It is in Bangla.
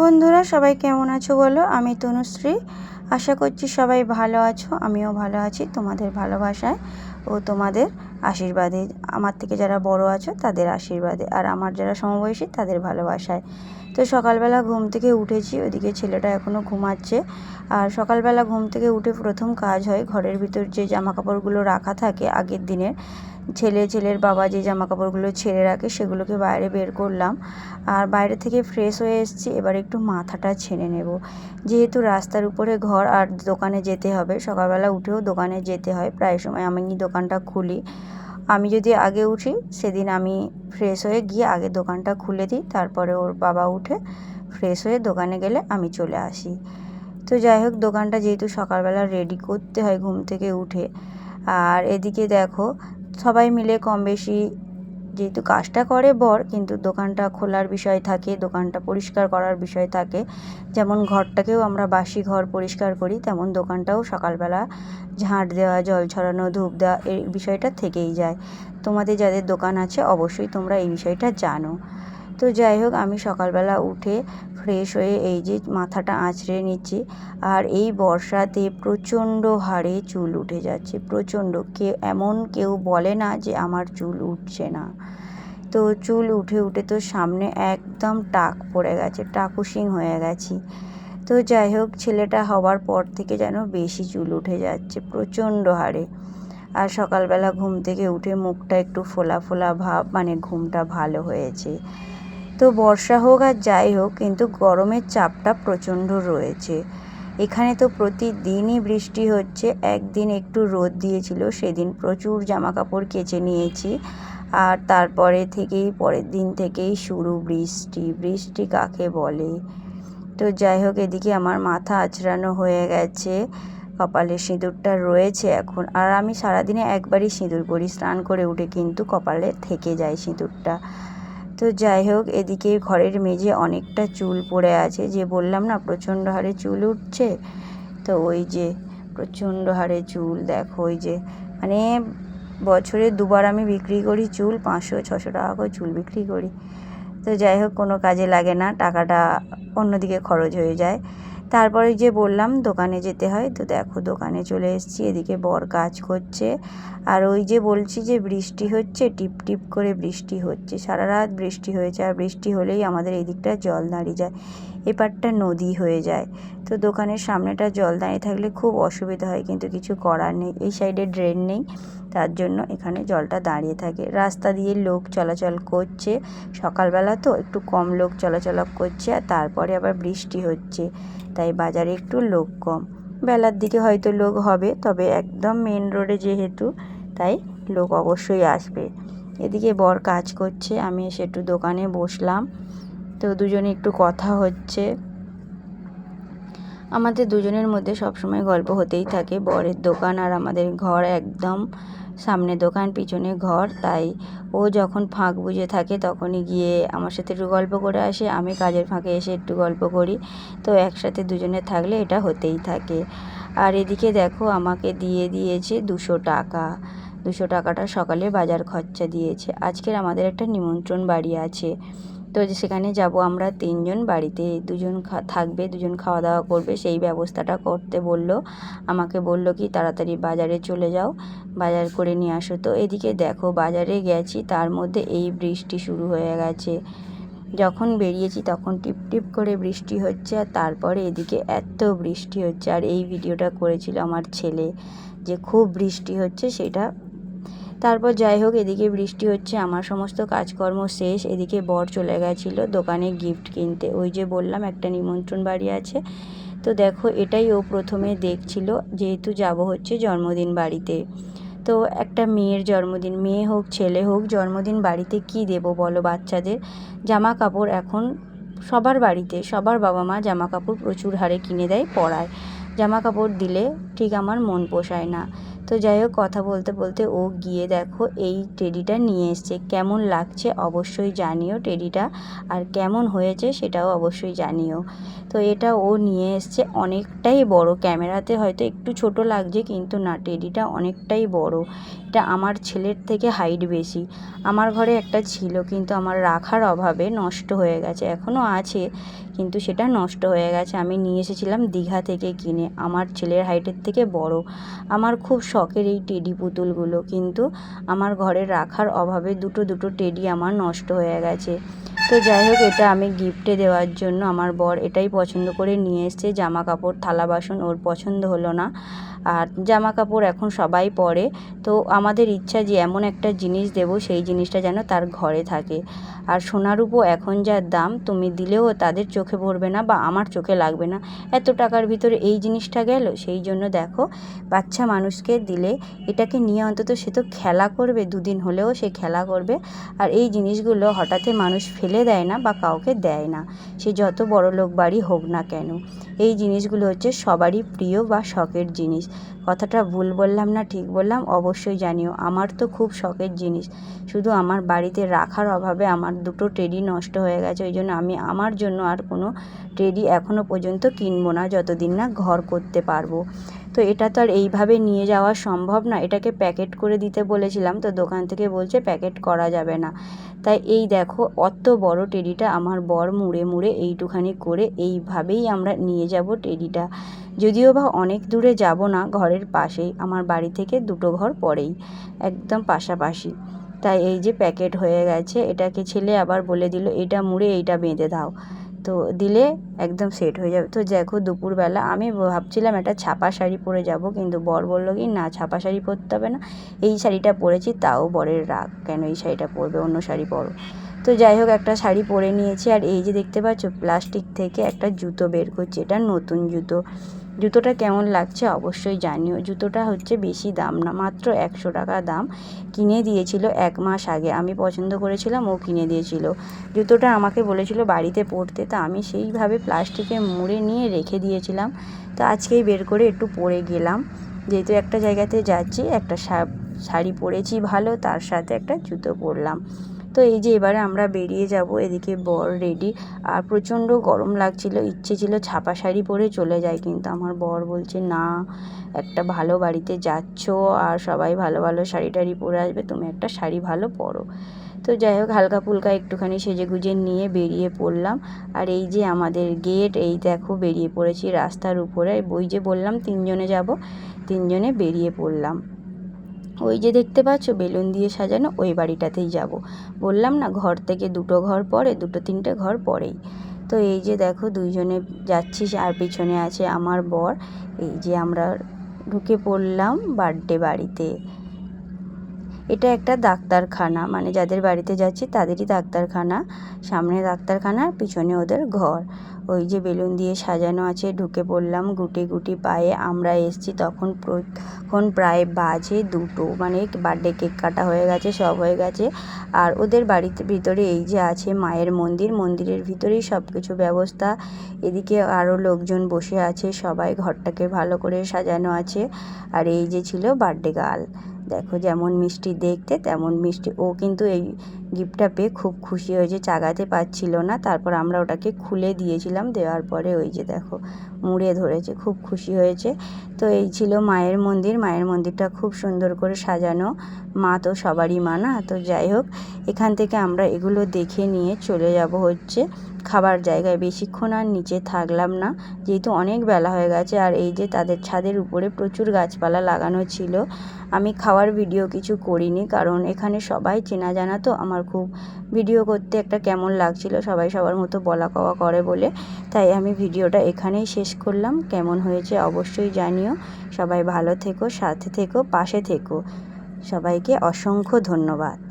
বন্ধুরা, সবাই কেমন আছো বলো। আমি তনুশ্রী। আশা করছি সবাই ভালো আছো, আমিও ভালো আছি তোমাদের ভালোবাসায় ও তোমাদের আশীর্বাদে। আমার থেকে যারা বড় আছো তাদের আশীর্বাদে, আর আমার যারা সমবয়সী তাদের ভালোবাসায়। তো সকালবেলা ঘুম থেকে উঠেছি, ওদিকে ছেলেটা এখনও ঘুমাচ্ছে। আর সকালবেলা ঘুম থেকে উঠে প্রথম কাজ হয় ঘরের ভিতর যে জামা কাপড়গুলো রাখা থাকে আগের দিনের, ছেলের বাবা যে জামা কাপড়গুলো ছেড়ে রাখে সেগুলোকে বাইরে বের করলাম। আর বাইরে থেকে ফ্রেশ হয়ে এসেছি, এবার একটু মাথাটা ছেড়ে নেব। যেহেতু রাস্তার উপরে ঘর আর দোকানে যেতে হবে, সকালবেলা উঠেও দোকানে যেতে হয়, প্রায় সময় আমি দোকানটা খুলি। আমি যদি আগে উঠি সেদিন আমি ফ্রেশ হয়ে গিয়ে আগে দোকানটা খুলে দিই, তারপরে ওর বাবা উঠে ফ্রেশ হয়ে দোকানে গেলে আমি চলে আসি। তো যাই হোক, দোকানটা যেহেতু সকালবেলা রেডি করতে হয় ঘুম থেকে উঠে। আর এদিকে দেখো, সবাই মিলে কম বেশি, যেহেতু কাজটা করে বর, কিন্তু দোকানটা খোলার বিষয় থাকে, দোকানটা পরিষ্কার করার বিষয় থাকে। যেমন ঘরটাকেও আমরা বাসি ঘর পরিষ্কার করি, তেমন দোকানটাও সকালবেলা ঝাঁট দেওয়া, জল ছড়ানো, ধূপ দেওয়া, এই বিষয়টা থেকেই যায়। তোমাদের যাদের দোকান আছে অবশ্যই তোমরা এই বিষয়টা জানো। তো যাই হোক, আমি সকালবেলা উঠে ফ্রেশ হয়ে এই যে মাথাটা আঁচড়ে নিচ্ছি। আর এই বর্ষাতে প্রচণ্ড হারে চুল উঠে যাচ্ছে, প্রচণ্ড। এমন কেউ বলে না যে আমার চুল উঠছে না। তো চুল উঠে উঠে তো সামনে একদম টাক পড়ে গেছে, টাকুসিং হয়ে গেছি। তো যাই হোক, ছেলেটা হওয়ার পর থেকে যেন বেশি চুল উঠে যাচ্ছে প্রচণ্ড হারে। আর সকালবেলা ঘুম থেকে উঠে মুখটা একটু ফোলা ফোলা ভাব, মানে ঘুমটা ভালো হয়েছে। তো বর্ষা হোক আর যাই হোক, কিন্তু গরমের চাপটা প্রচণ্ড রয়েছে। এখানে তো প্রতিদিনই বৃষ্টি হচ্ছে। একদিন একটু রোদ দিয়েছিল, সেদিন প্রচুর জামা কাপড় কেচে নিয়েছি। আর তারপরে থেকেই, পরের দিন থেকেই শুরু বৃষ্টি। বৃষ্টি কাকে বলে? তো যাই হোক, এদিকে আমার মাথা আঁচড়ানো হয়ে গেছে, কপালে সিঁদুরটা রয়েছে এখন। আর আমি সারাদিনে একবারই সিঁদুর পরি, স্নান করে উঠে কিন্তু কপালে থেকে যায় সিঁদুরটা। তো যাই হোক, এদিকে ঘরের মেঝে অনেকটা চুল পড়ে আছে, যে বললাম না প্রচণ্ড হারে চুল উঠছে। তো ওই যে প্রচণ্ড হারে চুল দেখো, ওই যে মানে বছরে দুবার আমি বিক্রি করি চুল, 500-600 টাকা করে চুল বিক্রি করি। তো যাই হোক, কোনো কাজে লাগে না, টাকাটা অন্যদিকে খরচ হয়ে যায়। তারপরে যে বললাম দোকানে যেতে হয়, তো দেখো দোকানে চলে এসেছি। এদিকে বর কাজ করছে। আর ওই যে বলছি যে বৃষ্টি হচ্ছে, টিপ টিপ করে বৃষ্টি হচ্ছে, সারা রাত বৃষ্টি হয়েছে। আর বৃষ্টি হলেই আমাদের এই দিকটা জল দাঁড়িয়ে যায়, এপারটা নদী হয়ে যায়। তো দোকানের সামনেটা জল দাঁড়িয়ে থাকলে খুব অসুবিধা হয়, কিন্তু কিছু করার নেই, এই সাইডে ড্রেন নেই, তার জন্য এখানে জলটা দাঁড়িয়ে থাকে। রাস্তা দিয়ে লোক চলাচল করছে, সকালবেলা তো একটু কম লোক চলাচল করছে। আর তারপরে আবার বৃষ্টি হচ্ছে, তাই বাজারে একটু লোক কম। বেলার দিকে হয়তো লোক হবে, তবে একদম মেন রোডে যেহেতু, তাই লোক অবশ্যই আসবে। এদিকে বর কাজ করছে, আমি এসে একটু দোকানে বসলাম। তো দুজনে একটু কথা হচ্ছে। আমাদের দুজনের মধ্যে সবসময় গল্প হতেই থাকে। বরের দোকান আর আমাদের ঘর একদম সামনে দোকান, পিছনে ঘর, তাই ও যখন ফাঁক বুঝে থাকে তখনই গিয়ে আমার সাথে একটু গল্প করে আসে, আমি কাজের ফাঁকে এসে একটু গল্প করি। তো একসাথে দুজনে থাকলে এটা হতেই থাকে। আর এদিকে দেখো, আমাকে দিয়ে দিয়েছে 200 টাকা। 200 টাকাটা সকালে বাজার খরচা দিয়েছে। আজকের আমাদের একটা নিমন্ত্রণ বাড়ি আছে, তো সেখানে যাব আমরা 3 জন। বাড়িতে 2 জন থাকবে, 2 জন খাওয়া দাওয়া করবে, সেই ব্যবস্থাটা করতে বলল। আমাকে বলল কি তাড়াতাড়ি বাজারে চলে যাও, বাজার করে নিয়ে আসো। তো এদিকে দেখো, বাজারে গেছি, তার মধ্যে এই বৃষ্টি শুরু হয়ে গেছে। যখন বেরিয়েছি তখন টিপ টিপ করে বৃষ্টি হচ্ছে, আর তারপরে এদিকে এত বৃষ্টি হচ্ছে। আর এই ভিডিওটা করেছিল আমার ছেলে, যে খুব বৃষ্টি হচ্ছে সেটা। তারপর যাই হোক, এদিকে বৃষ্টি হচ্ছে, আমার সমস্ত কাজকর্ম শেষ। এদিকে বর চলে গেছিলো দোকানে গিফট কিনতে, ওই যে বললাম একটা নিমন্ত্রণ বাড়ি আছে। তো দেখো, এটাই ও প্রথমে দেখছিল, যেহেতু যাব হচ্ছে জন্মদিন বাড়িতে। তো একটা মেয়ের জন্মদিন, মেয়ে হোক ছেলে হোক, জন্মদিন বাড়িতে কি দেব বলো বাচ্চাদের? জামা কাপড় এখন সবার বাড়িতে, সবার বাবা মা জামা কাপড় প্রচুর হারে কিনে দেয়, পরায়। জামা কাপড় দিলে ঠিক আমার মন পোষায় না। তো যাই হোক, কথা বলতে বলতে ও গিয়ে দেখো এই টেডিটা নিয়ে এসছে। কেমন লাগছে অবশ্যই জানিও টেডিটা, আর কেমন হয়েছে সেটাও অবশ্যই জানিও। তো এটা ও নিয়ে এসছে, অনেকটাই বড়। ক্যামেরাতে হয়তো একটু ছোট লাগছে, কিন্তু না, টেডিটা অনেকটাই বড়। এটা আমার ছেলের থেকে হাইট বেশি। আমার ঘরে একটা ছিল, কিন্তু আমার রাখার অভাবে নষ্ট হয়ে গেছে, এখনও আছে, কিন্তু সেটা নষ্ট হয়ে গেছে। আমি নিয়ে এসেছিলাম দীঘা থেকে কিনে, আমার ছেলের হাইটের থেকে বড়। আমার খুব শখের এই টেডি পুতুলগুলো, কিন্তু আমার ঘরে রাখার অভাবে দুটো টেডি আমার নষ্ট হয়ে গেছে। তো যাই হোক, এটা আমি গিফটে দেওয়ার জন্য আমার বর এটাই পছন্দ করে নিয়ে এসছে। জামা কাপড় থালা বাসন ওর পছন্দ হলো না, আর জামা কাপড় এখন সবাই পরে। তো আমাদের ইচ্ছা যে এমন একটা জিনিস দেব সেই জিনিসটা যেন তার ঘরে থাকে। আর সোনার উপর এখন যা দাম, তুমি দিলেও তাদের চোখে পড়বে না বা আমার চোখে লাগবে না, এত টাকার ভিতরে এই জিনিসটা গেল। সেই জন্য দেখো, বাচ্চা মানুষকে দিলে এটাকে নিয়ে অন্তত সে তো খেলা করবে, দুদিন হলেও সে খেলা করবে। আর এই জিনিসগুলো হঠাৎ মানুষ ফেলে দেয় না বা কাউকে দেয় না, সে যত বড় লোক বাড়ি হোক না কেন। এই জিনিসগুলো হচ্ছে সবারই প্রিয় বা শখের জিনিস। কথাটা ভুল বললাম না ঠিক বললাম অবশ্যই জানিও। আমার তো খুব শখের জিনিস, শুধু আমার বাড়িতে রাখার অভাবে আমার দুটো টেডি নষ্ট হয়ে গেছে। ওই জন্য আমি আমার জন্য আর কোনো টেডি এখনও পর্যন্ত কিনবো না, যতদিন না ঘর করতে পারবো। তো এটা তো আর এইভাবে নিয়ে যাওয়া সম্ভব না, এটাকে প্যাকেট করে দিতে বলেছিলাম, তো দোকান থেকে বলছে প্যাকেট করা যাবে না। তাই এই দেখো, অত বড় টেডিটা আমার বর মুড়ে এইটুখানি করে এইভাবেই আমরা নিয়ে যাব টেডিটা। যদিও বা অনেক দূরে যাব না, ঘরের পাশেই, আমার বাড়ি থেকে দুটো ঘর পরেই, একদম পাশাপাশি। তাই এই যে প্যাকেট হয়ে গেছে, এটাকে ছেলে আবার বলে দিল এটা মুড়ে এইটা বেঁধে দাও, তো দিলে একদম সেট হয়ে যাবে। তো দেখো, দুপুরবেলা আমি ভাবছিলাম একটা ছাপা শাড়ি পরে যাব, কিন্তু বর বললো কি না, ছাপা শাড়ি পরতে হবে না, এই শাড়িটা পরেছি। তাও বরের রাগ, কেন এই শাড়িটা পরবে, অন্য শাড়ি পরো। তো যাই হোক, একটা শাড়ি পরে নিয়েছি। আর এই যে দেখতে পাচ্ছ, প্লাস্টিক থেকে একটা জুতো বের করছি, এটা নতুন জুতো। জুতোটা কেমন লাগছে অবশ্যই জানিও। জুতোটা হচ্ছে বেশি দাম না, মাত্র 100 টাকা দাম। কিনে দিয়েছিল 1 মাস আগে, আমি পছন্দ করেছিলাম, ও কিনে দিয়েছিল। জুতোটা আমাকে বলেছিল বাড়িতে পরতে, তা আমি সেইভাবে প্লাস্টিকে মুড়ে নিয়ে রেখে দিয়েছিলাম। তো আজকেই বের করে একটু পরে গেলাম, যেহেতু একটা জায়গাতে যাচ্ছি, একটা শাড়ি পরেছি ভালো, তার সাথে একটা জুতো পরলাম। তো এই যে এবারে আমরা বেরিয়ে যাব, এদিকে বর রেডি। আর প্রচণ্ড গরম লাগছিল, ইচ্ছে ছিল ছাপা শাড়ি পরে চলে যায়, কিন্তু আমার বর বলছে না, একটা ভালো বাড়িতে যাচ্ছ আর সবাই ভালো ভালো শাড়ি টাড়ি পরে আসবে, তুমি একটা শাড়ি ভালো পরো। তো যাই হোক, হালকা ফুলকা একটুখানি সেজে গুজে নিয়ে বেরিয়ে পড়লাম। আর এই যে আমাদের গেট, এই দেখো বেরিয়ে পড়েছি রাস্তার উপরে। ওই যে বললাম 3 জনে যাব, 3 জনে বেরিয়ে পড়লাম। ওই যে দেখতে পাচ্ছ বেলুন দিয়ে সাজানো, ওই বাড়িটাতেই যাব। বললাম না, ঘর থেকে দুটো ঘর পরে, 2-3টে ঘর পরেই। তো এই যে দেখো 2 জনে যাচ্ছি, আর পিছনে আছে আমার বর। এই যে আমরা ঢুকে পড়লাম বার্থডে বাড়িতে। এটা একটা ডাক্তারখানা, মানে যাদের বাড়িতে যাচ্ছি তাদেরই ডাক্তারখানা। সামনে ডাক্তারখানা, পিছনে ওদের ঘর। ওই যে বেলুন দিয়ে সাজানো আছে, ঢুকে পড়লাম গুটি গুটি পায়ে। আমরা এসছি তখন প্রায় বাজে 2টো, মানে বার্থডে কেক কাটা হয়ে গেছে, সব হয়ে গেছে। আর ওদের বাড়িতে ভিতরে এই যে আছে মায়ের মন্দির, মন্দিরের ভিতরেই সব কিছু ব্যবস্থা। এদিকে আরও লোকজন বসে আছে, সবাই ঘরটাকে ভালো করে সাজানো আছে। আর এই যে ছিল বার্থডে গার্ল, দেখো যেমন মিষ্টি দেখতে তেমন মিষ্টি। ও কিন্তু এই গিফটটা পেয়ে খুব খুশি হয়েছে, চাগাতে পারছিল না। তারপর আমরা ওটাকে খুলে দিয়েছিলাম, দেওয়ার পরে ওই যে দেখো মুড়ে ধরেছে, খুব খুশি হয়েছে। তো এই ছিল মায়ের মন্দির। মায়ের মন্দিরটা খুব সুন্দর করে সাজানো, মা তো সবারই মা না। তো যাই হোক, এখান থেকে আমরা এগুলো দেখে নিয়ে চলে যাব হচ্ছে খাবার জায়গায়। বেশিক্ষণ আর নিচে থাকলাম না, যেহেতু অনেক বেলা হয়ে গেছে। আর এই যে তাদের ছাদের উপরে প্রচুর গাছপালা লাগানো ছিল। আমি খাওয়ার ভিডিও কিছু করিনি, কারণ এখানে সবাই চেনা জানা, তো আমার খুব ভিডিও করতে একটা কেমন লাগছিল, সবাই সবার মতো বলা কওয়া করে বলে। তাই আমি ভিডিওটা এখানেই শেষ করলাম। কেমন হয়েছে অবশ্যই জানিও। সবাই ভালো থেকো, সাথে থেকো, পাশে থেকো। সবাইকে অসংখ্য ধন্যবাদ।